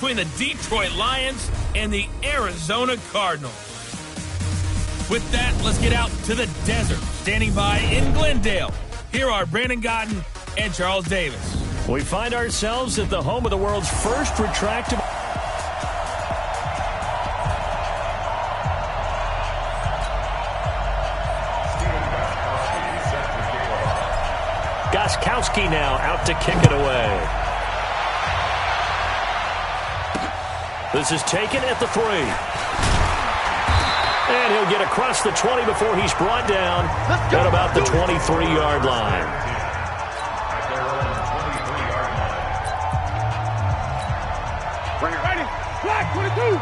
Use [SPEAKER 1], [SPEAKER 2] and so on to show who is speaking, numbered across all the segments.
[SPEAKER 1] between the Detroit Lions and the Arizona Cardinals. With that, let's get out to the desert. Standing by in Glendale, here are Brandon Gotten and Charles Davis.
[SPEAKER 2] We find ourselves at the home of the world's first retractable. Gostkowski now out to kick it away. This is taken at the 3. And he'll get across the 20 before he's brought down at about the 23-yard line.
[SPEAKER 3] Ready. Black, 22.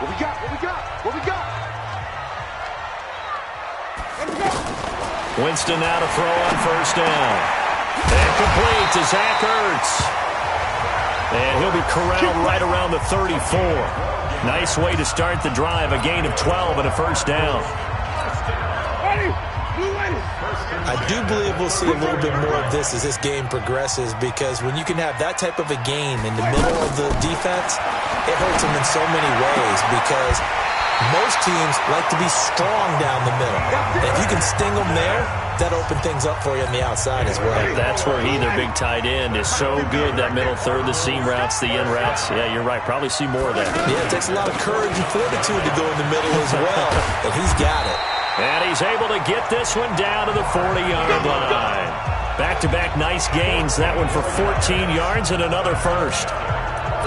[SPEAKER 3] What we got?
[SPEAKER 2] Winston now to throw on first down. And complete to Zach Ertz. And he'll be corralled right around the 34. Nice way to start the drive. A gain of 12 and a first down.
[SPEAKER 4] I do believe we'll see a little bit more of this as this game progresses, because when you can have that type of a game in the middle of the defense, it hurts them in so many ways, because most teams like to be strong down the middle. And if you can sting them there, that opens things up for you on the outside as well.
[SPEAKER 2] That's where their big tight end, is so good. That middle third, the seam routes, the in routes. Yeah, you're right. Probably see more of that.
[SPEAKER 4] Yeah, it takes a lot of courage and fortitude to go in the middle as well. And he's got it.
[SPEAKER 2] And he's able to get this one down to the 40-yard line. Back-to-back nice gains. That one for 14 yards and another first.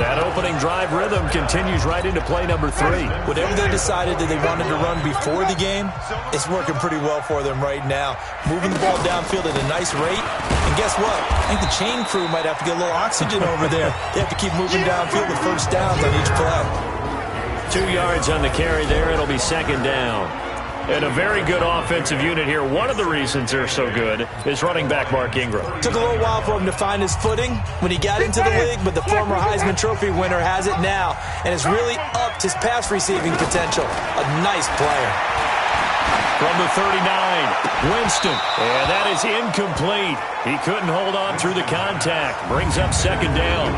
[SPEAKER 2] That opening drive rhythm continues right into play number 3.
[SPEAKER 4] Whatever they decided that they wanted to run before the game, it's working pretty well for them right now. Moving the ball downfield at a nice rate. And guess what? I think the chain crew might have to get a little oxygen over there. They have to keep moving downfield with first downs on each play.
[SPEAKER 2] 2 yards on the carry there. It'll be second down. And a very good offensive unit here. One of the reasons they're so good is running back Mark Ingram.
[SPEAKER 4] Took a little while for him to find his footing when he got into the league, but the former Heisman Trophy winner has it now and has really upped his pass receiving potential. A nice player.
[SPEAKER 2] From the 39, Winston. And that is incomplete. He couldn't hold on through the contact. Brings up second down.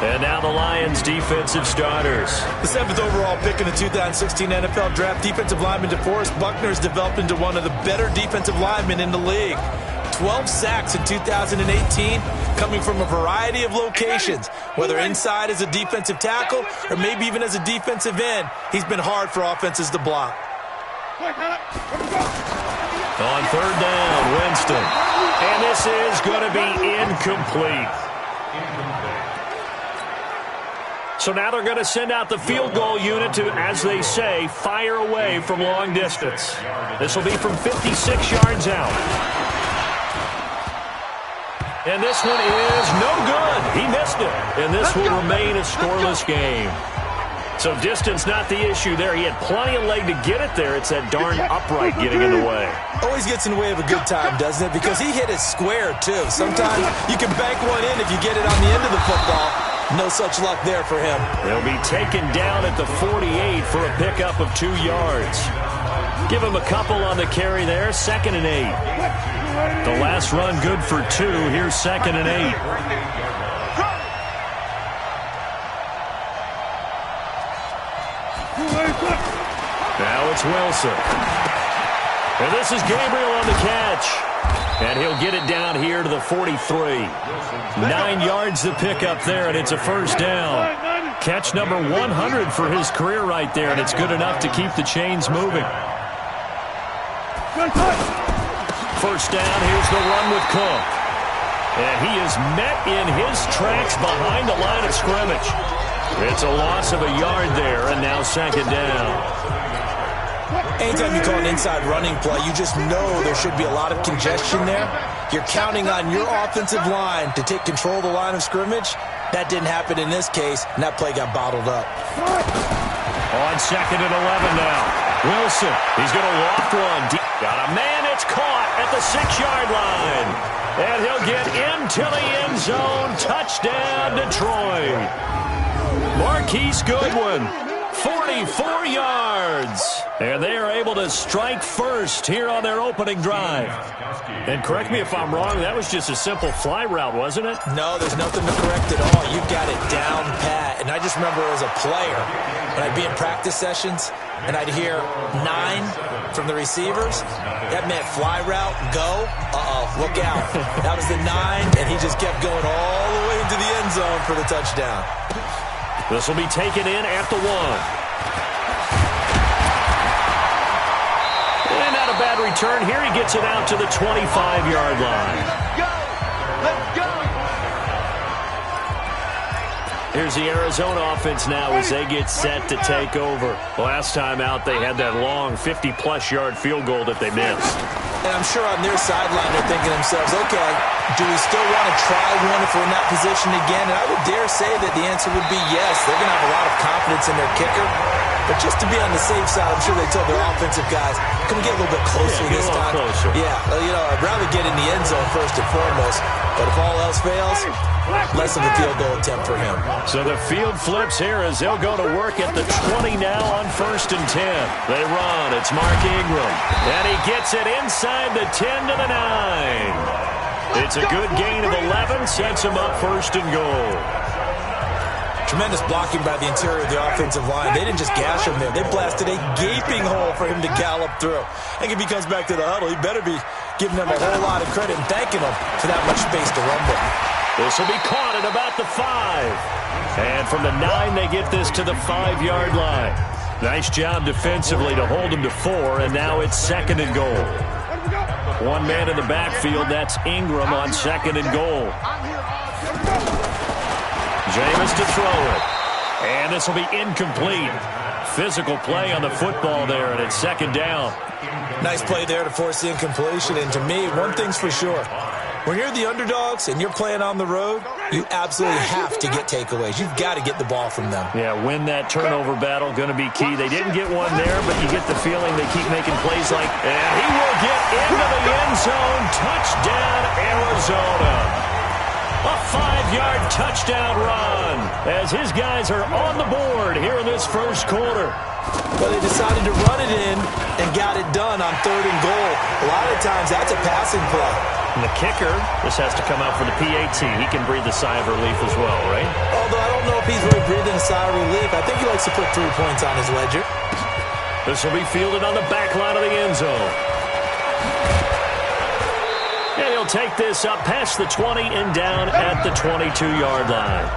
[SPEAKER 2] And now the Lions defensive starters.
[SPEAKER 4] The 7th overall pick in the 2016 NFL Draft, defensive lineman DeForest Buckner has developed into one of the better defensive linemen in the league. 12 sacks in 2018, coming from a variety of locations, whether inside as a defensive tackle or maybe even as a defensive end. He's been hard for offenses to block.
[SPEAKER 2] On third down, Winston. And this is going to be incomplete. So now they're going to send out the field goal unit to, as they say, fire away from long distance. This will be from 56 yards out. And this one is no good. He missed it. And this will remain a scoreless game. So distance not the issue there. He had plenty of leg to get it there. It's that darn upright getting in the way.
[SPEAKER 4] Always gets in the way of a good time, doesn't it? Because he hit it square, too. Sometimes you can bank one in if you get it on the end of the football. No such luck there for him.
[SPEAKER 2] They'll be taken down at the 48 for a pickup of 2 yards. Give him a couple on the carry there. 2nd and 8. The last run good for 2. Here's 2nd and 8. Now it's Wilson. And this is Gabriel on the catch. And he'll get it down here to the 43. 9 yards to pick up there, and it's a first down. Catch number 100 for his career right there, and it's good enough to keep the chains moving. First down, here's the run with Cook. And he is met in his tracks behind the line of scrimmage. It's a loss of a yard there, and now second down.
[SPEAKER 4] Anytime you call an inside running play, you just know there should be a lot of congestion there. You're counting on your offensive line to take control of the line of scrimmage. That didn't happen in this case, and that play got bottled up.
[SPEAKER 2] On 2nd and 11 now. Wilson, he's going to loft one. Got a man, it's caught at the 6-yard line. And he'll get into the end zone. Touchdown, Detroit. Marquise Goodwin. 40 44 yards. And they are able to strike first here on their opening drive. And correct me if I'm wrong, that was just a simple fly route, wasn't it?
[SPEAKER 4] No, there's nothing to correct at all. You've got it down pat. And I just remember as a player, when I'd be in practice sessions, and I'd hear 9 from the receivers, that meant fly route, go, look out. That was the 9, and he just kept going all the way into the end zone for the touchdown.
[SPEAKER 2] This will be taken in at the 1. And not a bad return here. He gets it out to the 25-yard line.
[SPEAKER 3] Let's go!
[SPEAKER 2] Here's the Arizona offense now as they get set to take over. Last time out, they had that long 50-plus yard field goal that they missed.
[SPEAKER 4] And I'm sure on their sideline they're thinking to themselves, okay, do we still want to try one if we're in that position again? And I would dare say that the answer would be yes. They're going to have a lot of confidence in their kicker. But just to be on the safe side, I'm sure they told their offensive guys, can we get a little bit closer this time?
[SPEAKER 2] Closer.
[SPEAKER 4] Yeah, I'd rather get in the end zone first and foremost. But if all else fails, less of a field goal attempt for him.
[SPEAKER 2] So the field flips here as they'll go to work at the 20 now on 1st and 10. They run. It's Mark Ingram. And he gets it inside the 10 to the 9. It's a good gain of 11. Sets him up 1st and goal.
[SPEAKER 4] Tremendous blocking by the interior of the offensive line. They didn't just gash him there. They blasted a gaping hole for him to gallop through. And if he comes back to the huddle, he better be giving them a whole lot of credit and thanking them for that much space to rumble.
[SPEAKER 2] This will be caught at about the 5. And from the 9, they get this to the 5-yard line. Nice job defensively to hold him to 4, and now it's 2nd and goal. One man in the backfield, that's Ingram on 2nd and goal. Jameis to throw it. And this will be incomplete. Physical play on the football there, and it's 2nd down.
[SPEAKER 4] Nice play there to force the incompletion. And to me, one thing's for sure. When you're the underdogs and you're playing on the road, you absolutely have to get takeaways. You've got to get the ball from them.
[SPEAKER 2] Yeah, win that turnover battle, going to be key. They didn't get one there, but you get the feeling they keep making plays like, and he will get into the end zone. Touchdown, Arizona. A 5-yard touchdown run as his guys are on the board here in this first quarter.
[SPEAKER 4] Well, they decided to run it in and got it done on 3rd and goal. A lot of times that's a passing play.
[SPEAKER 2] And the kicker, this has to come out for the PAT. He can breathe a sigh of relief as well, right?
[SPEAKER 4] Although I don't know if he's really breathing a sigh of relief. I think he likes to put 3 points on his ledger.
[SPEAKER 2] This will be fielded on the back line of the end zone. And he'll take this up past the 20 and down at the 22-yard line.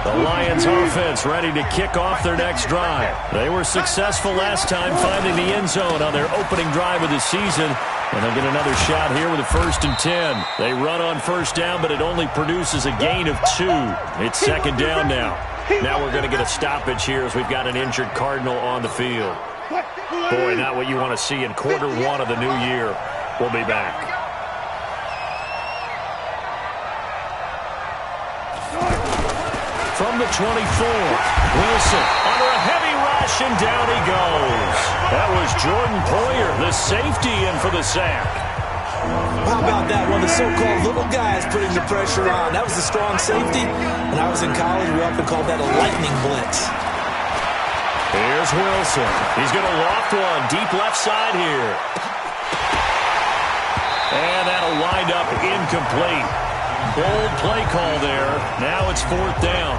[SPEAKER 2] The Lions offense ready to kick off their next drive. They were successful last time finding the end zone on their opening drive of the season. And they'll get another shot here with a 1st and 10. They run on 1st down, but it only produces a gain of 2. It's 2nd down now. Now we're going to get a stoppage here as we've got an injured Cardinal on the field. Boy, not what you want to see in quarter 1 of the new year. We'll be back. From the 24, Wilson under a heavy rush, and down he goes. That was Jordan Poyer, the safety, in for the sack.
[SPEAKER 4] How about that? One of the so-called little guys putting the pressure on. That was the strong safety. When I was in college, we often called that a lightning blitz.
[SPEAKER 2] Here's Wilson. He's going to loft one deep left side here. And that'll wind up incomplete. Bold play call there. Now it's 4th down.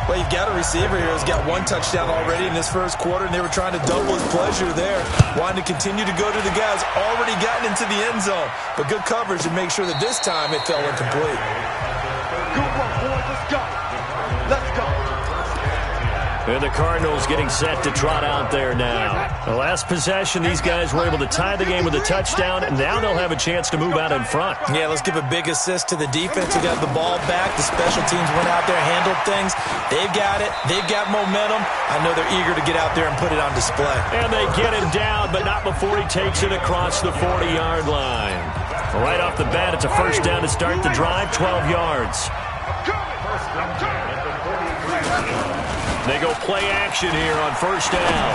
[SPEAKER 4] Well, you've got a receiver here who's got 1 touchdown already in this first quarter, and they were trying to double his pleasure there. Wanting to continue to go to the guys already gotten into the end zone. But good coverage to make sure that this time it fell incomplete.
[SPEAKER 3] Good work, boys. Let's go. Let's go.
[SPEAKER 2] And the Cardinals getting set to trot out there now. The last possession, these guys were able to tie the game with a touchdown, and now they'll have a chance to move out in front.
[SPEAKER 4] Yeah, let's give a big assist to the defense who got the ball back. The special teams went out there, handled things. They've got it. They've got momentum. I know they're eager to get out there and put it on display.
[SPEAKER 2] And they get him down, but not before he takes it across the 40-yard line. Right off the bat, it's a 1st down to start the drive, 12 yards. They go play action here on 1st down.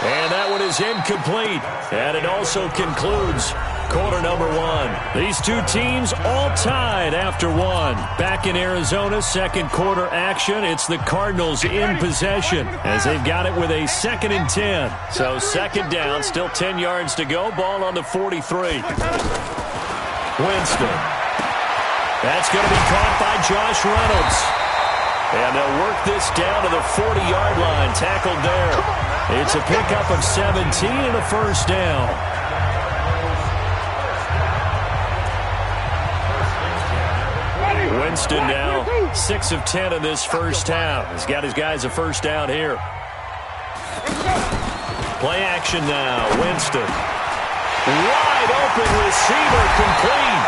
[SPEAKER 2] And that one is incomplete. And it also concludes quarter number one. These two teams all tied after one. Back in Arizona, second quarter action. It's the Cardinals in possession as they've got it with a 2nd and 10. So second down, still 10 yards to go. Ball on the 43. Winston. That's going to be caught by Josh Reynolds. And they'll work this down to the 40-yard line. Tackled there. It's a pickup of 17 and a first down. Winston now 6 of 10 in this first half. He's got his guys a first down here. Play action now. Winston. Wide open receiver, complete.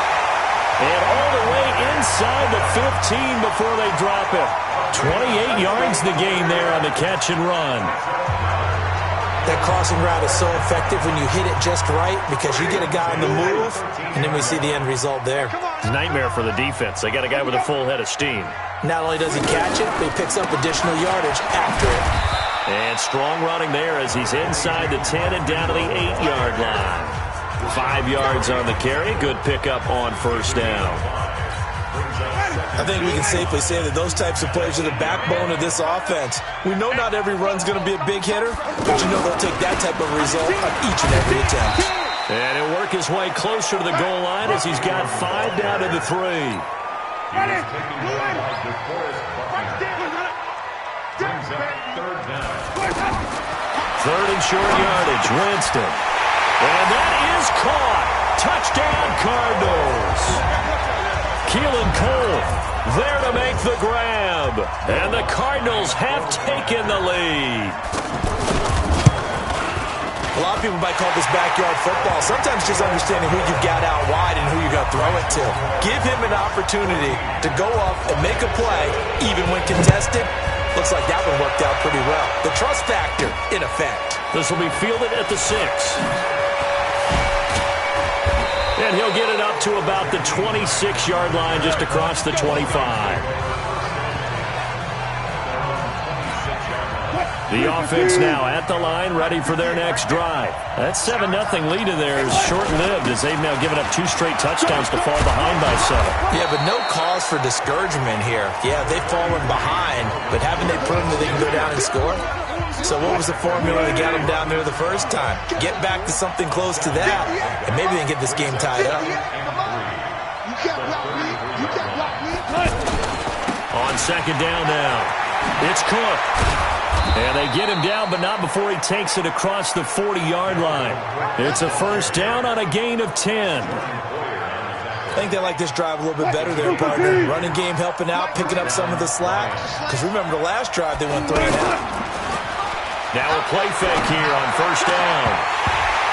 [SPEAKER 2] And all the way inside the 15 before they drop it. 28 yards the gain there on the catch and run.
[SPEAKER 4] That crossing route is so effective when you hit it just right because you get a guy on the move, and then we see the end result there.
[SPEAKER 2] It's a nightmare for the defense. They got a guy with a full head of steam.
[SPEAKER 4] Not only does he catch it, but he picks up additional yardage after it.
[SPEAKER 2] And strong running there as he's inside the 10 and down to the 8-yard line. 5 yards on the carry. Good pickup on first down.
[SPEAKER 4] I think we can safely say that those types of plays are the backbone of this offense. We know not every run's going to be a big hitter, but you know they'll take that type of result on each and every attempt.
[SPEAKER 2] And he'll work his way closer to the goal line as he's got 5 down to the 3. Third and short yardage, Winston. And that is caught. Touchdown, Cardinals. Keelan Cole there to make the grab. And the Cardinals have taken the lead.
[SPEAKER 4] A lot of people might call this backyard football. Sometimes just understanding who you've got out wide and who you're going to throw it to. Give him an opportunity to go up and make a play, even when contested. Looks like that one worked out pretty well. The trust factor in effect.
[SPEAKER 2] This will be fielded at the 6. And he'll get it up to about the 26-yard line just across the 25. The offense now at the line, ready for their next drive. That 7-0 lead in there is short-lived as they've now given up 2 straight touchdowns to fall behind by 7.
[SPEAKER 4] Yeah, but no cause for discouragement here. Yeah, they've fallen behind, but haven't they proven that they can go down and score? So what was the formula that got them down there the first time? Get back to something close to that, and maybe they can get this game tied up.
[SPEAKER 2] On second down now, it's Cook. And they get him down, but not before he takes it across the 40-yard line. It's a first down on a gain of 10.
[SPEAKER 4] I think they like this drive a little bit better there, partner. Running game helping out, picking up some of the slack. Because remember the last drive, they went 3 and out.
[SPEAKER 2] Now a play fake here on first down.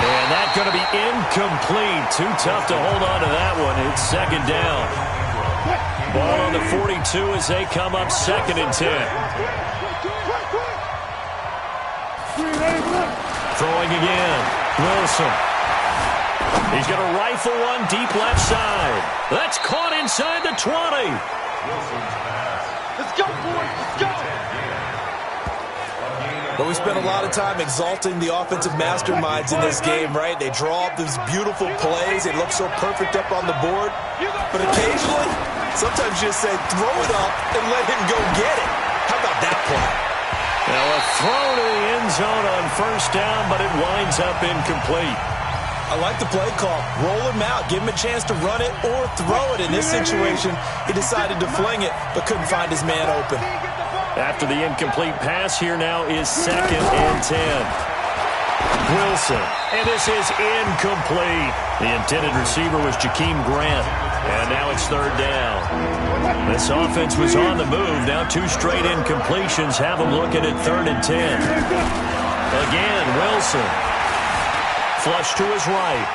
[SPEAKER 2] And that's going to be incomplete. Too tough to hold on to that one. It's second down. Ball on the 42 as they come up 2nd and 10. Throwing again. Wilson. He's going to rifle one deep left side. That's caught inside the 20.
[SPEAKER 3] Let's go, boys. Let's go.
[SPEAKER 4] But we spent a lot of time exalting the offensive masterminds in this game, right? They draw up these beautiful plays. They look so perfect up on the board. But occasionally, sometimes you just say, throw it up and let him go get it. How about that play?
[SPEAKER 2] Now a throw to the end zone on first down, but it winds up incomplete.
[SPEAKER 4] I like the play call. Roll him out. Give him a chance to run it or throw it. In this situation, he decided to fling it, but couldn't find his man open.
[SPEAKER 2] After the incomplete pass, here now is 2nd and 10. Wilson, and this is incomplete. The intended receiver was Jakeem Grant, and now it's 3rd down. This offense was on the move. Now 2 straight incompletions have them looking at 3rd and 10. Again, Wilson. Flush to his right.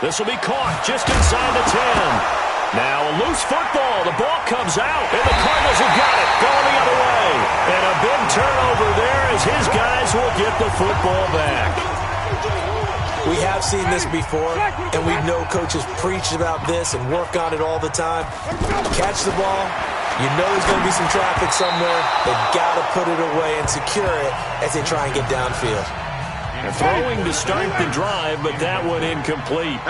[SPEAKER 2] This will be caught just inside the 10. Now a loose football. The ball comes out, and the Cardinals have got it. Going the other way. And a big turnover there as his guys will get the football back.
[SPEAKER 4] We have seen this before, and we know coaches preach about this and work on it all the time. Catch the ball. You know there's going to be some traffic somewhere. They've got to put it away and secure it as they try and get downfield.
[SPEAKER 2] Throwing to start the drive, but that one incomplete.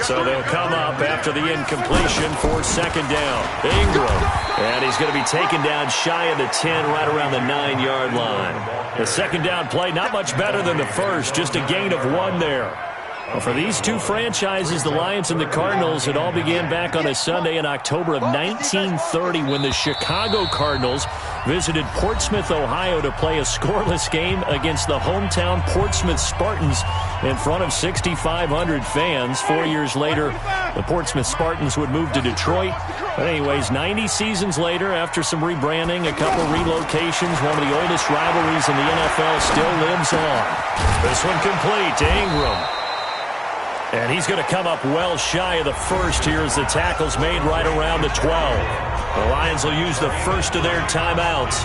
[SPEAKER 2] So they'll come up after the incompletion for second down. Ingram. And he's going to be taken down shy of the 10, right around the 9-yard line. The second down play, not much better than the first, just a gain of 1 there. Well, for these two franchises, the Lions and the Cardinals, it all began back on a Sunday in October of 1930 when the Chicago Cardinals visited Portsmouth, Ohio to play a scoreless game against the hometown Portsmouth Spartans in front of 6,500 fans. 4 years later, the Portsmouth Spartans would move to Detroit. But anyways, 90 seasons later, after some rebranding, a couple relocations, one of the oldest rivalries in the NFL still lives on. This one complete to Ingram. And he's going to come up well shy of the first here as the tackle's made right around the 12. The Lions will use the first of their timeouts.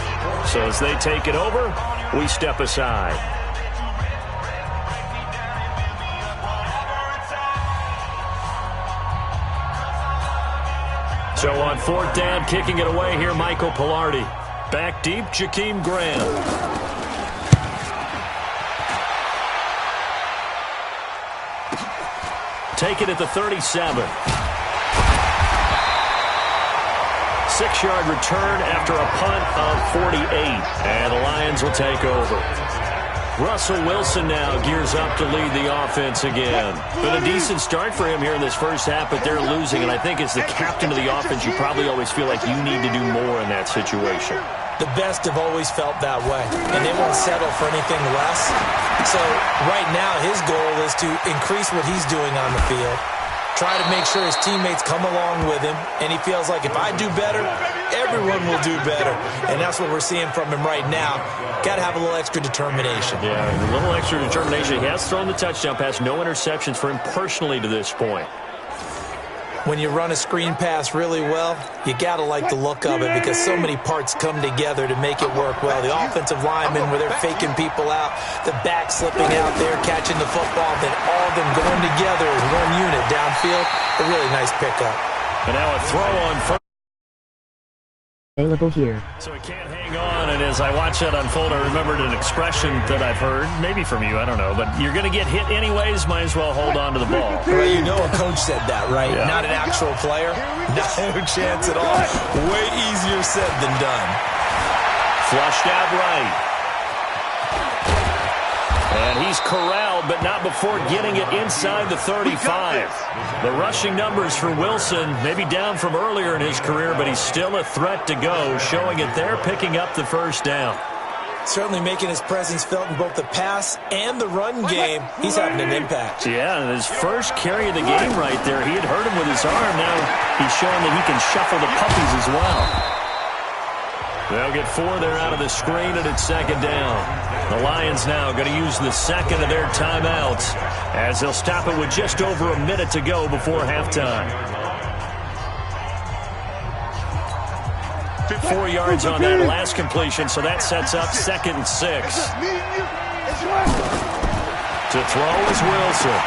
[SPEAKER 2] So as they take it over, we step aside. So on fourth down, kicking it away here, Michael Pilardi. Back deep, Jakeem Graham. Take it at the 37. 6-yard return after a punt of 48. And the Lions will take over. Russell Wilson now gears up to lead the offense again. Been a decent start for him here in this first half, but they're losing. And I think as the captain of the offense, you probably always feel like you need to do more in that situation.
[SPEAKER 4] The best have always felt that way, and they won't settle for anything less. So right now his goal is to increase what he's doing on the field, try to make sure his teammates come along with him, and he feels like if I do better, everyone will do better. And that's what we're seeing from him right now. Got to have a little extra determination.
[SPEAKER 2] Yeah, a little extra determination. He has thrown the touchdown pass, no interceptions for him personally to this point.
[SPEAKER 4] When you run a screen pass really well, you got to like the look of it because so many parts come together to make it work well. The offensive linemen, where they're faking people out, the back slipping out there, catching the football, then all of them going together as one unit downfield. A really nice pickup.
[SPEAKER 2] And now a throw on first.
[SPEAKER 5] Available here.
[SPEAKER 2] So he can't hang on, and as I watch that unfold, I remembered an expression that I've heard, maybe from you, I don't know, but you're going to get hit anyways, might as well hold on to the ball.
[SPEAKER 4] Well, you know a coach said that, right?
[SPEAKER 2] Yeah.
[SPEAKER 4] Not an actual player. No chance at all. Way easier said than done.
[SPEAKER 2] Flushed out right. And he's corralled, but not before getting it inside the 35. The rushing numbers for Wilson, maybe down from earlier in his career, but he's still a threat to go, showing it there, picking up the first down.
[SPEAKER 4] Certainly making his presence felt in both the pass and the run game. He's having an impact.
[SPEAKER 2] Yeah, and his first carry of the game right there, he had hurt him with his arm. Now he's showing that he can shuffle the puppies as well. They'll get 4 there out of the screen, and it's second down. The Lions now going to use the second of their timeouts as they'll stop it with just over a minute to go before halftime. 4 yards on that last completion, so that sets up 2nd and 6. To throw is Wilson.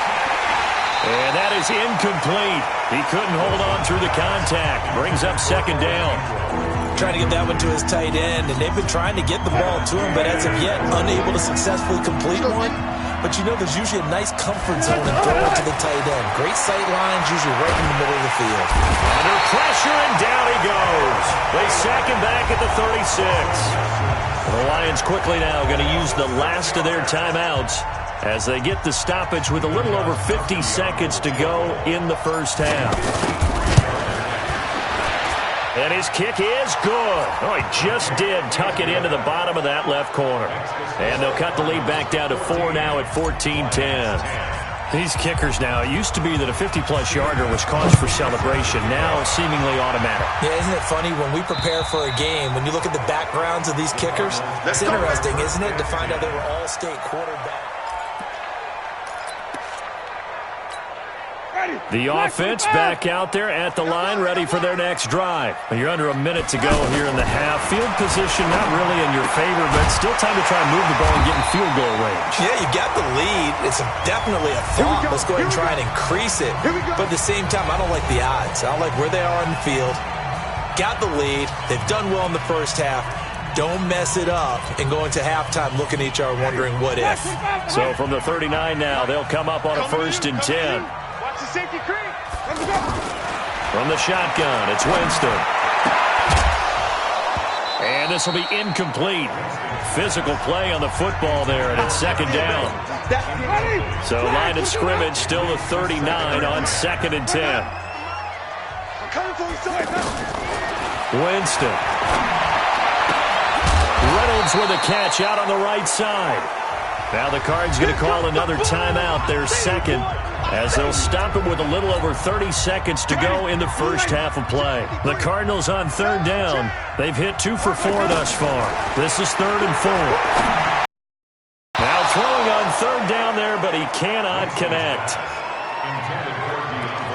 [SPEAKER 2] And that is incomplete. He couldn't hold on through the contact. Brings up second down.
[SPEAKER 4] Trying to get that one to his tight end, and they've been trying to get the ball to him, but as of yet, unable to successfully complete one. But you know there's usually a nice comfort zone in throwing to the tight end. Great sight lines, usually right in the middle of the field.
[SPEAKER 2] Under pressure, and down he goes. They sack him back at the 36. The Lions quickly now going to use the last of their timeouts as they get the stoppage with a little over 50 seconds to go in the first half. And his kick is good. Oh, he just did tuck it into the bottom of that left corner. And they'll cut the lead back down to 4 now at 14-10. These kickers now, it used to be that a 50-plus yarder was cause for celebration. Now seemingly automatic.
[SPEAKER 4] Yeah, isn't it funny when we prepare for a game, when you look at the backgrounds of these kickers, it's interesting, isn't it, to find out they were all-state quarterbacks.
[SPEAKER 2] The offense back out there at the line, ready for their next drive. You're under a minute to go here in the half. Field position not really in your favor, but still time to try and move the ball and get in field goal range.
[SPEAKER 4] Yeah, you got the lead. It's definitely a thought. Let's go ahead and try and increase it. But at the same time, I don't like the odds. I don't like where they are on the field. Got the lead. They've done well in the first half. Don't mess it up and go into halftime looking at each other wondering what if.
[SPEAKER 2] So from the 39 now, they'll come up on a 1st and 10.
[SPEAKER 3] Watch the safety creep. Let's go.
[SPEAKER 2] From the shotgun, it's Winston. And this will be incomplete. Physical play on the football there, and it's 2nd down. So line of scrimmage still the 39 on 2nd and 10. Winston. Reynolds with a catch out on the right side. Now the Cards going to call another timeout, their 2nd, as they'll stop it with a little over 30 seconds to go in the first half of play. The Cardinals on 3rd down. They've hit 2 for 4 thus far. This is 3rd and 4. Now throwing on 3rd down there, but he cannot connect.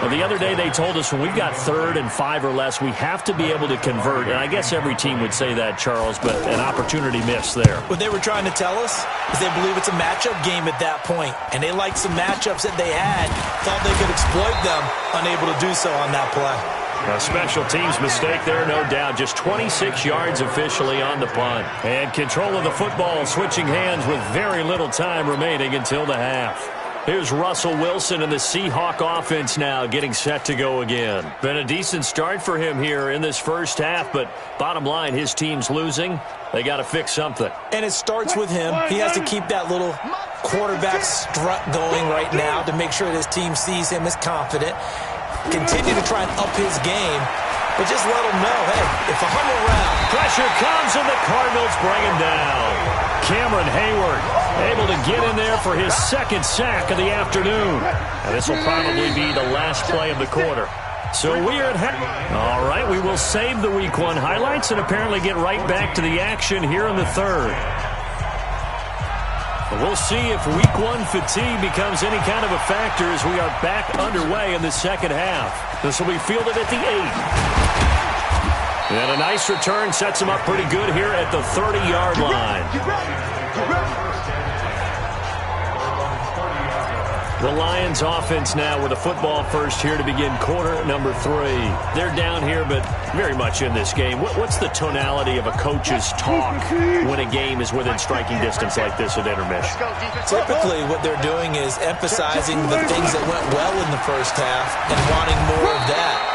[SPEAKER 2] Well, the other day they told us when we've got 3rd and 5 or less, we have to be able to convert. And I guess every team would say that, Charles, but an opportunity missed there.
[SPEAKER 4] What they were trying to tell us is they believe it's a matchup game at that point. And they liked some matchups that they had, thought they could exploit them, unable to do so on that play.
[SPEAKER 2] A special teams mistake there, no doubt. Just 26 yards officially on the punt. And control of the football switching hands with very little time remaining until the half. Here's Russell Wilson and the Seahawk offense now getting set to go again. Been a decent start for him here in this first half, but bottom line, his team's losing. They got to fix something.
[SPEAKER 4] And it starts with him. He has to keep that little quarterback strut going right now to make sure that his team sees him as confident. Continue to try and up his game, but just let him know, hey, if I hung around.
[SPEAKER 2] Pressure comes and the Cardinals bring him down. Cameron Hayward able to get in there for his 2nd sack of the afternoon. And this will probably be the last play of the quarter. So we are at all right, we will save the Week 1 highlights and apparently get right back to the action here in the 3rd. We'll see if Week 1 fatigue becomes any kind of a factor as we are back underway in the 2nd half. This will be fielded at the 8. And a nice return sets him up pretty good here at the 30-yard line. The Lions offense now with a football first here to begin quarter number 3. They're down here, but very much in this game. What's the tonality of a coach's talk when a game is within striking distance like this at intermission?
[SPEAKER 4] Typically, what they're doing is emphasizing the things that went well in the first half and wanting more of that.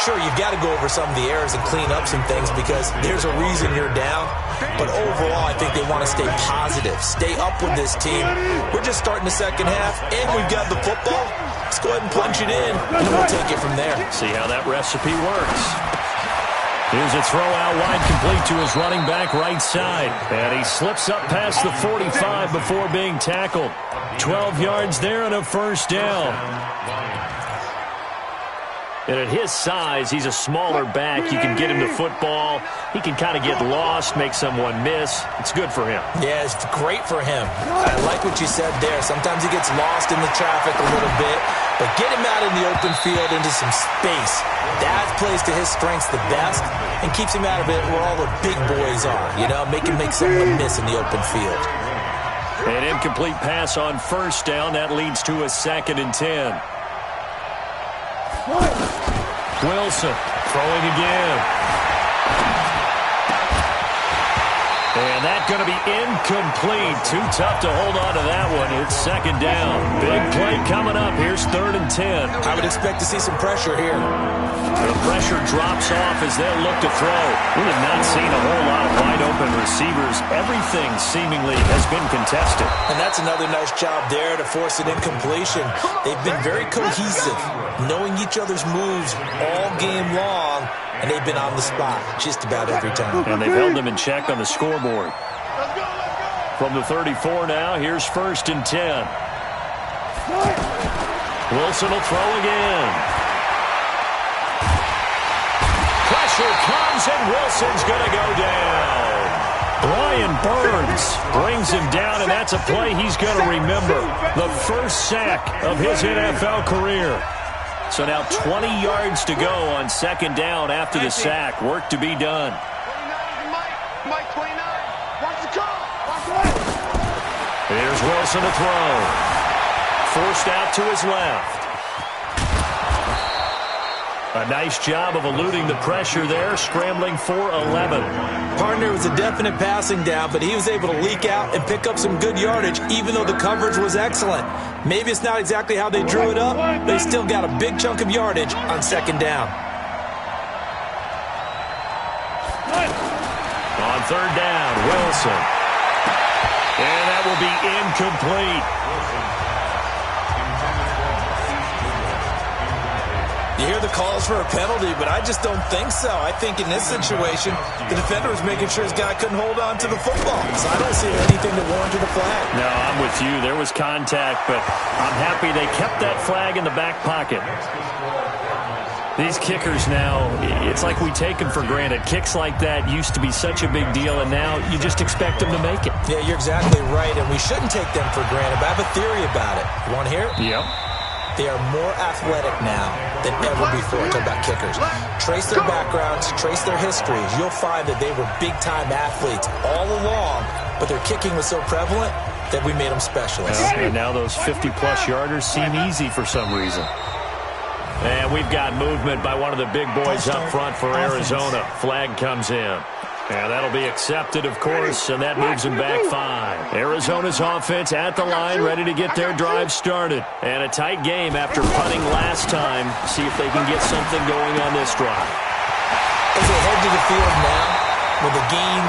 [SPEAKER 4] Sure, you've got to go over some of the errors and clean up some things because there's a reason you're down. But overall, I think they want to stay positive, stay up with this team. We're just starting the second half, and we've got the football. Let's go ahead and punch it in, and we'll take it from there.
[SPEAKER 2] See how that recipe works. Here's a throw out wide complete to his running back right side. And he slips up past the 45 before being tackled. 12 yards there and a first down. And at his size, he's a smaller back. You can get him the football. He can kind of get lost, make someone miss. It's good for him.
[SPEAKER 4] Yeah, it's great for him. I like what you said there. Sometimes he gets lost in the traffic a little bit, but get him out in the open field into some space. That plays to his strengths the best and keeps him out of it where all the big boys are. You know, make someone miss in the open field.
[SPEAKER 2] An incomplete pass on first down. That leads to a 2nd and 10. Wilson throwing again. And that's going to be incomplete. Too tough to hold on to that one. It's 2nd down. Big play coming up. Here's 3rd and 10.
[SPEAKER 4] I would expect to see some pressure here.
[SPEAKER 2] The pressure drops off as they'll look to throw. We have not seen a whole lot of wide open receivers. Everything seemingly has been contested.
[SPEAKER 4] And that's another nice job there to force an incompletion. They've been very cohesive, knowing each other's moves all game long, and they've been on the spot just about every time.
[SPEAKER 2] And they've held them in check on the scoreboard. From the 34 now, here's 1st and 10. Wilson will throw again. Pressure comes, and Wilson's going to go down. Brian Burns brings him down, and that's a play he's going to remember. The first sack of his NFL career. So now 20 yards to go on 2nd down after the sack. Work to be done.
[SPEAKER 3] Mike 29. Watch the call.
[SPEAKER 2] Here's Wilson to throw. Forced out to his left. A nice job of eluding the pressure there, scrambling for 11.
[SPEAKER 4] Partner was a definite passing down, but he was able to leak out and pick up some good yardage, even though the coverage was excellent. Maybe it's not exactly how they drew it up, but they still got a big chunk of yardage on second down.
[SPEAKER 2] On third down, Wilson. And that will be incomplete.
[SPEAKER 4] You hear the calls for a penalty, but I just don't think so. I think in this situation, the defender was making sure his guy couldn't hold on to the football. So I don't see anything that warranted a flag.
[SPEAKER 2] No, I'm with you. There was contact, but I'm happy they kept that flag in the back pocket. These kickers now, it's like we take them for granted. Kicks like that used to be such a big deal, and now you just expect them to make it.
[SPEAKER 4] Yeah, you're exactly right, and we shouldn't take them for granted, but I have a theory about it. You want to hear it?
[SPEAKER 2] Yep.
[SPEAKER 4] They are more athletic now than ever before. Talk about kickers. Trace their backgrounds, trace their histories. You'll find that they were big-time athletes all along, but their kicking was so prevalent that we made them specialists.
[SPEAKER 2] And now those 50-plus yarders seem easy for some reason. And we've got movement by one of the big boys up front for Arizona. Flag comes in. And that'll be accepted, of course, and that moves them back 5. Arizona's offense at the line, ready to get their drive started. And a tight game after punting last time. See if they can get something going on this drive.
[SPEAKER 4] As they head to the field now, with the game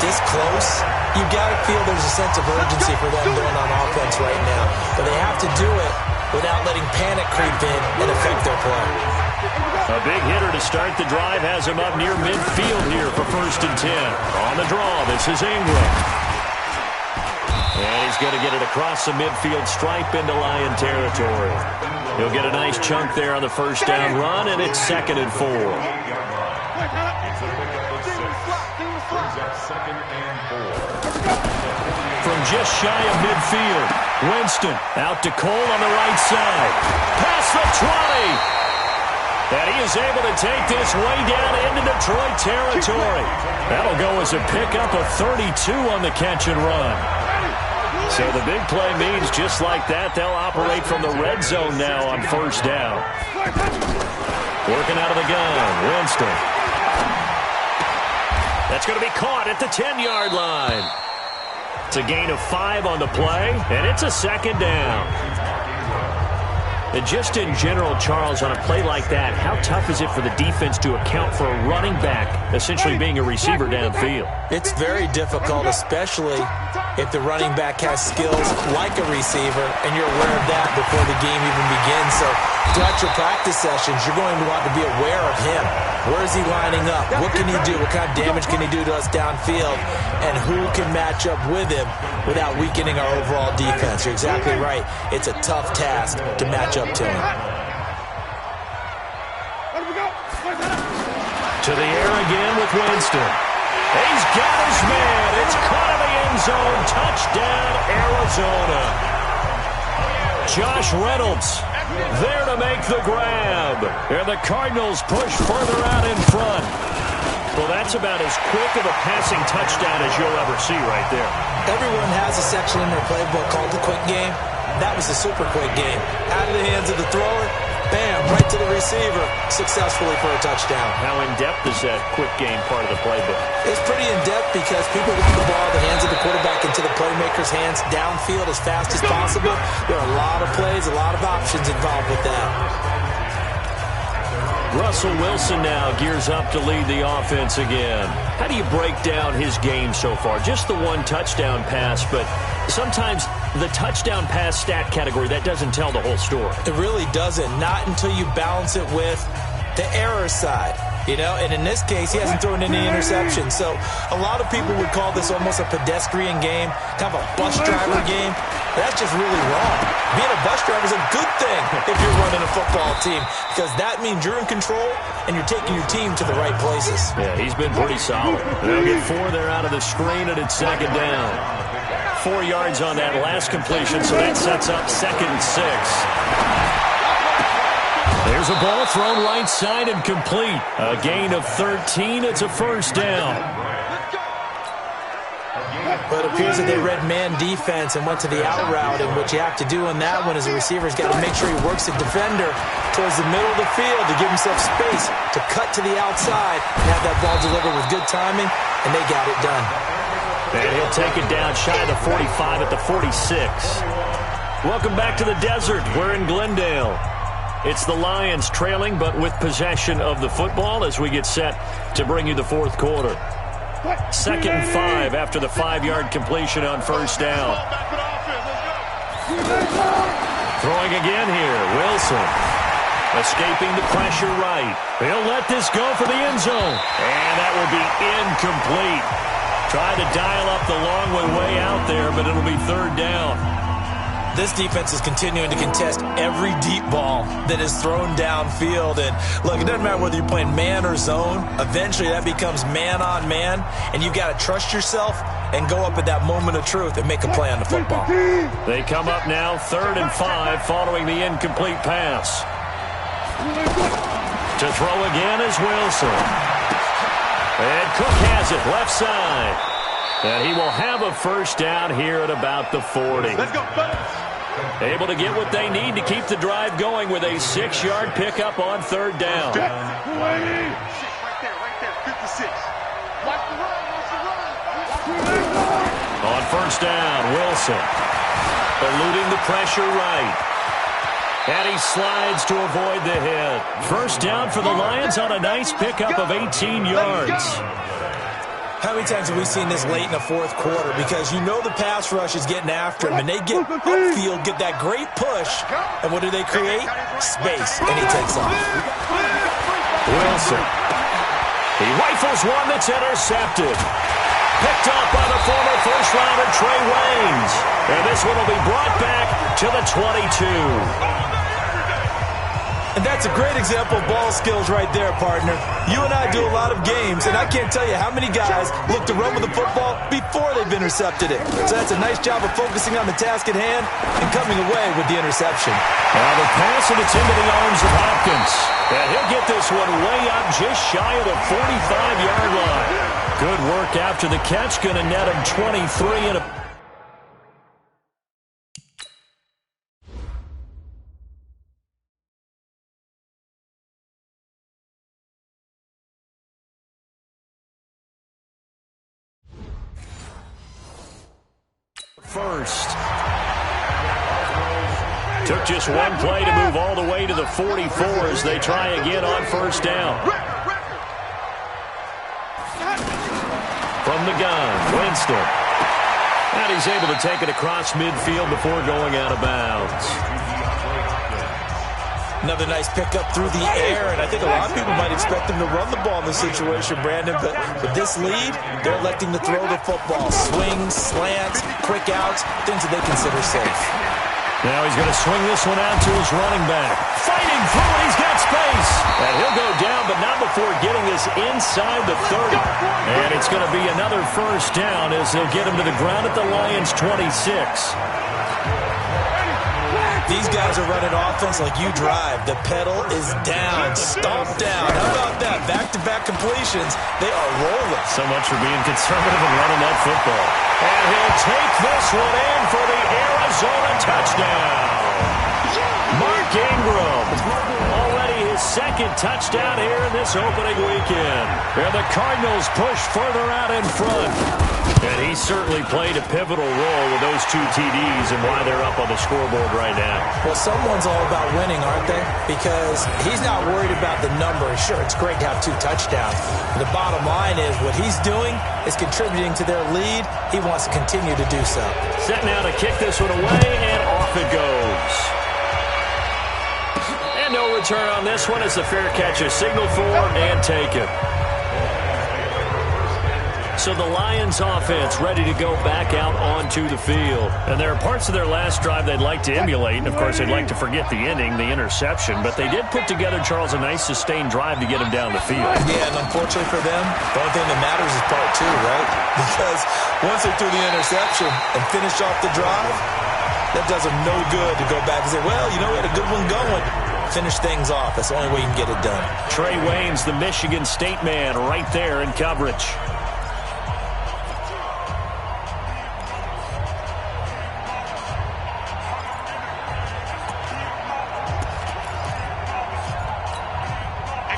[SPEAKER 4] this close, you've got to feel there's a sense of urgency for them going on offense right now. But they have to do it without letting panic creep in and affect their play.
[SPEAKER 2] A big hitter to start the drive has him up near midfield here for 1st and 10. On the draw, this is Ingram. And he's going to get it across the midfield stripe into Lion territory. He'll get a nice chunk there on the first down run, and it's 2nd and 4. From just shy of midfield, Winston out to Cole on the right side. Past the 20. And he is able to take this way down into Detroit territory. That'll go as a pickup of 32 on the catch and run. So the big play means just like that, they'll operate from the red zone now on 1st down. Working out of the gun, Winston. That's going to be caught at the 10-yard line. It's a gain of 5 on the play, and it's a 2nd down. And just in general, Charles, on a play like that, how tough is it for the defense to account for a running back essentially being a receiver downfield?
[SPEAKER 4] It's very difficult, especially if the running back has skills like a receiver, and you're aware of that before the game even begins. So throughout your practice sessions, you're going to want to be aware of him. Where is he lining up? What can he do? What kind of damage can he do to us downfield? And who can match up with him without weakening our overall defense? You're exactly right. It's a tough task to match up to him.
[SPEAKER 2] To the air again with Winston. He's got his man. It's caught in the end zone. Touchdown, Arizona. Josh Reynolds there to make the grab. And the Cardinals push further out in front. Well, that's about as quick of a passing touchdown as you'll ever see right there.
[SPEAKER 4] Everyone has a section in their playbook called the quick game. That was the super quick game. Out of the hands of the thrower, bam, right to the receiver, successfully for a touchdown.
[SPEAKER 2] How in-depth is that quick game part of the playbook?
[SPEAKER 4] It's pretty in-depth because people want the ball in the hands of the quarterback into the playmaker's hands downfield as fast as possible. There are a lot of plays, a lot of options involved with that.
[SPEAKER 2] Russell Wilson now gears up to lead the offense again. How do you break down his game so far? Just the one touchdown pass, but sometimes the touchdown pass stat category, that doesn't tell the whole story.
[SPEAKER 4] It really doesn't. Not until you balance it with the error side. You know, and in this case, he hasn't thrown any interceptions. So a lot of people would call this almost a pedestrian game, kind of a bus driver game. That's just really wrong. Being a bus driver is a good thing if you're running a football team, because that means you're in control and you're taking your team to the right places.
[SPEAKER 2] Yeah, he's been pretty solid. They'll get 4 there out of the screen, and it's 2nd down. 4 yards on that last completion, so that sets up 2nd and 6. There's a ball thrown right side and complete. A gain of 13. It's a 1st down.
[SPEAKER 4] But it appears that they read man defense and went to the out route, and what you have to do on that one is the receiver's got to make sure he works the defender towards the middle of the field to give himself space to cut to the outside and have that ball delivered with good timing, and they got it done.
[SPEAKER 2] And he'll take it down shy of the 45 at the 46. Welcome back to the desert. We're in Glendale. It's the Lions trailing, but with possession of the football as we get set to bring you the fourth quarter. 2nd and 5 after the 5-yard completion on first down. Throwing again here, Wilson. Escaping the pressure right. He'll let this go for the end zone. And that will be incomplete. Tried to dial up the long way out there, but it'll be 3rd down.
[SPEAKER 4] This defense is continuing to contest every deep ball that is thrown downfield. And look, it doesn't matter whether you're playing man or zone. Eventually that becomes man on man, and you got to trust yourself and go up at that moment of truth and make a play on the football.
[SPEAKER 2] They come up now 3rd and 5 following the incomplete pass. To throw again is Wilson. And Cook has it left side. And he will have a first down here at about the 40.
[SPEAKER 3] Let's go, fellas.
[SPEAKER 2] Able to get what they need to keep the drive going with a 6-yard pickup on 3rd down.
[SPEAKER 3] 6 right there, 56. Watch the run.
[SPEAKER 2] On first down, Wilson. Eluding the pressure right. And he slides to avoid the hit. First down for the Lions on a nice pickup of 18 yards.
[SPEAKER 4] How many times have we seen this late in the fourth quarter? Because you know the pass rush is getting after him, and they get upfield, get that great push, and what do they create? Space, and he takes off.
[SPEAKER 2] Wilson. He rifles one that's intercepted. Picked off by the former first-rounder Trey Waynes. And this one will be brought back to the 22.
[SPEAKER 4] And that's a great example of ball skills right there, partner. You and I do a lot of games, and I can't tell you how many guys look to run with the football before they've intercepted it. So that's a nice job of focusing on the task at hand and coming away with the interception.
[SPEAKER 2] Now the pass, and it's into the arms of Hopkins. And he'll get this one way up just shy of the 45-yard line. Good work after the catch. Going to net him 23 and a... First. Took just one play to move all the way to the 44 as they try again on first down. From the gun, Winston. And he's able to take it across midfield before going out of bounds.
[SPEAKER 4] Another nice pickup through the air, and I think a lot of people might expect them to run the ball in this situation, Brandon, but with this lead, they're electing to throw the football. Swings, slants, quick outs, things that they consider safe.
[SPEAKER 2] Now he's going to swing this one out to his running back. Fighting through it, he's got space. And he'll go down, but not before getting this inside the 30. And it's going to be another first down as they'll get him to the ground at the Lions' 26.
[SPEAKER 4] These guys are running offense like you drive. The pedal is down, stomp down. How about that? Back-to-back completions. They are rolling.
[SPEAKER 2] So much for being conservative and running that football. And he'll take this one in for the Arizona touchdown. Mark Ingram. Already his second touchdown here in this opening weekend. And the Cardinals push further out in front. And he certainly played a pivotal role with those 2 TDs and why they're up on the scoreboard right now.
[SPEAKER 4] Well, someone's all about winning, aren't they? Because he's not worried about the number. Sure, it's great to have 2 touchdowns. But the bottom line is what he's doing is contributing to their lead. He wants to continue to do so.
[SPEAKER 2] Set now to kick this one away, and off it goes. And no return on this one as the fair catch is signaled for and taken. So the Lions offense ready to go back out onto the field. And there are parts of their last drive they'd like to emulate. And, of course, they'd like to forget the ending, the interception. But they did put together, Charles, a nice sustained drive to get him down the field.
[SPEAKER 4] Yeah, and unfortunately for them, the only thing that matters is part 2, right? Because once they threw the interception and finished off the drive, that does them no good to go back and say, well, you know, we had a good one going. Finish things off. That's the only way you can get it done.
[SPEAKER 2] Trey Waynes, the Michigan State man, right there in coverage.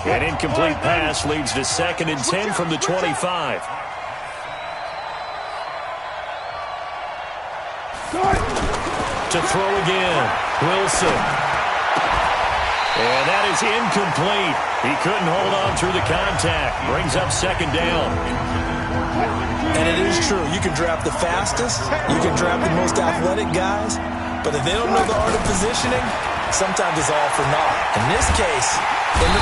[SPEAKER 2] An incomplete pass leads to 2nd and 10 from the 25. To throw again, Wilson. And that is incomplete. He couldn't hold on through the contact. Brings up 2nd down.
[SPEAKER 4] And it is true. You can draft the fastest. You can draft the most athletic guys. But if they don't know the art of positioning, sometimes it's all for naught. In this case...
[SPEAKER 2] And the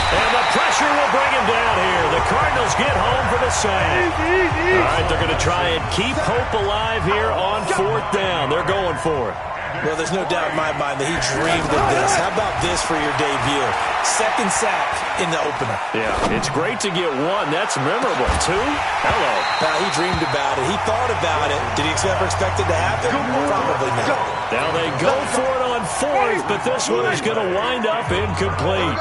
[SPEAKER 2] pressure will bring him down here. The Cardinals get home for the sack. All right, they're going to try and keep hope alive here on 4th down. They're going for it.
[SPEAKER 4] Well, there's no doubt in my mind that he dreamed of this. How about this for your debut? 2nd sack in the opener.
[SPEAKER 2] Yeah, it's great to get 1. That's memorable. 2? Hello.
[SPEAKER 4] He dreamed about it. He thought about it. Did he ever expect it to happen? Probably not.
[SPEAKER 2] Now they go for it on 4th, but this one is going to wind up incomplete.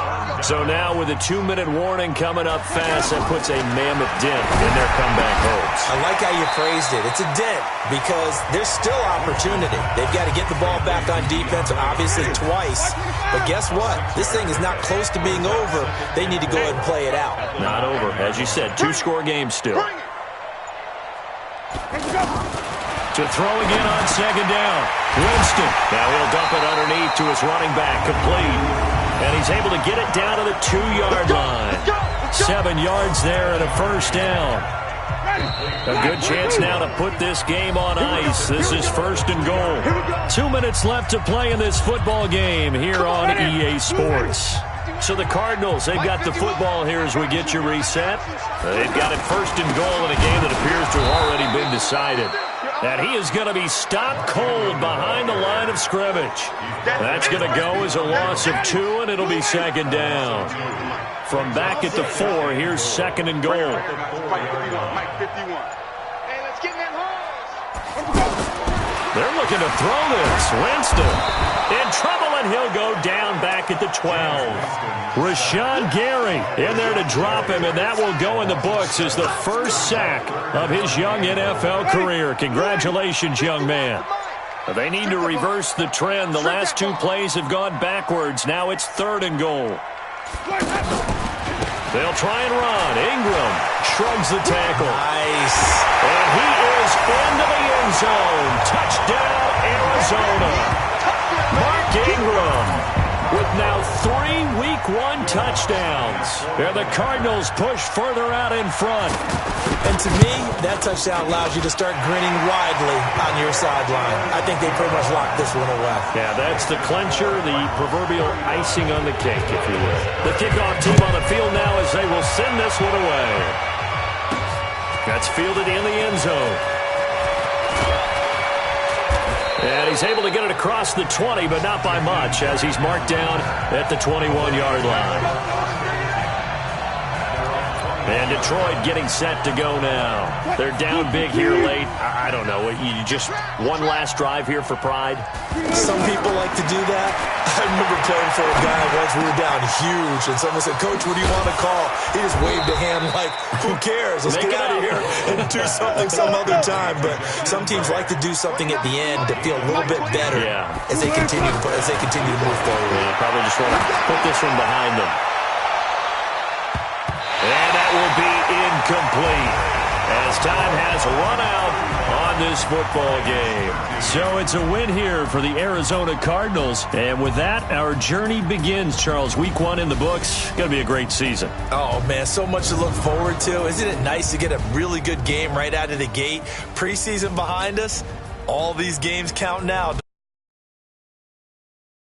[SPEAKER 2] So now with a 2-minute warning coming up fast, that puts a mammoth dent in their comeback hopes.
[SPEAKER 4] I like how you phrased it. It's a dent because there's still opportunity. They've got to get the ball back on defense, obviously twice. But guess what? This thing is not close to being over. They need to go ahead and play it out.
[SPEAKER 2] Not over. As you said, 2-score game still. To throw again on 2nd down. Winston. Now he'll dump it underneath to his running back. Complete. And he's able to get it down to the 2-yard line. 7 yards there and a 1st down. A good chance now to put this game on ice. This is 1st and goal. 2 minutes left to play in this football game here on EA Sports. So the Cardinals, they've got the football here as we get you reset. They've got it 1st and goal in a game that appears to have already been decided. And he is going to be stopped cold behind the line of scrimmage. That's going to go as a loss of 2, and it'll be 2nd down. From back at the 4, here's 2nd and goal. They're looking to throw this. Winston in trouble, and he'll go down back at the 12. Rashawn Gary in there to drop him, and that will go in the books as the 1st sack of his young NFL career. Congratulations, young man. They need to reverse the trend. The last 2 plays have gone backwards. Now it's 3rd and goal. They'll try and run. Ingram shrugs the tackle.
[SPEAKER 4] Nice.
[SPEAKER 2] And he is into the end zone. Touchdown, Arizona. Mark Ingram with now 3 Week 1 touchdowns. And the Cardinals push further out in front.
[SPEAKER 4] And to me, that touchdown allows you to start grinning widely on your sideline. I think they pretty much locked this one away.
[SPEAKER 2] Yeah, that's the clincher, the proverbial icing on the cake, if you will. The kickoff team on the field now as they will send this one away. That's fielded in the end zone. And he's able to get it across the 20, but not by much, as he's marked down at the 21-yard line. And Detroit getting set to go now. They're down big here late. I don't know. You just one last drive here for pride?
[SPEAKER 4] Some people like to do that. I remember playing for a guy once. We were down huge, and someone said, "Coach, what do you want to call?" He just waved a hand like, who cares? Let's get out of here and do something some other time. But some teams like to do something at the end to feel a little bit better as they continue to move forward.
[SPEAKER 2] Yeah, probably just want to put this one behind them. And that will be incomplete as time has run out on this football game. So it's a win here for the Arizona Cardinals. And with that, our journey begins, Charles. Week 1 in the books. Going to be a great season.
[SPEAKER 4] Oh, man, so much to look forward to. Isn't it nice to get a really good game right out of the gate? Preseason behind us. All these games count now.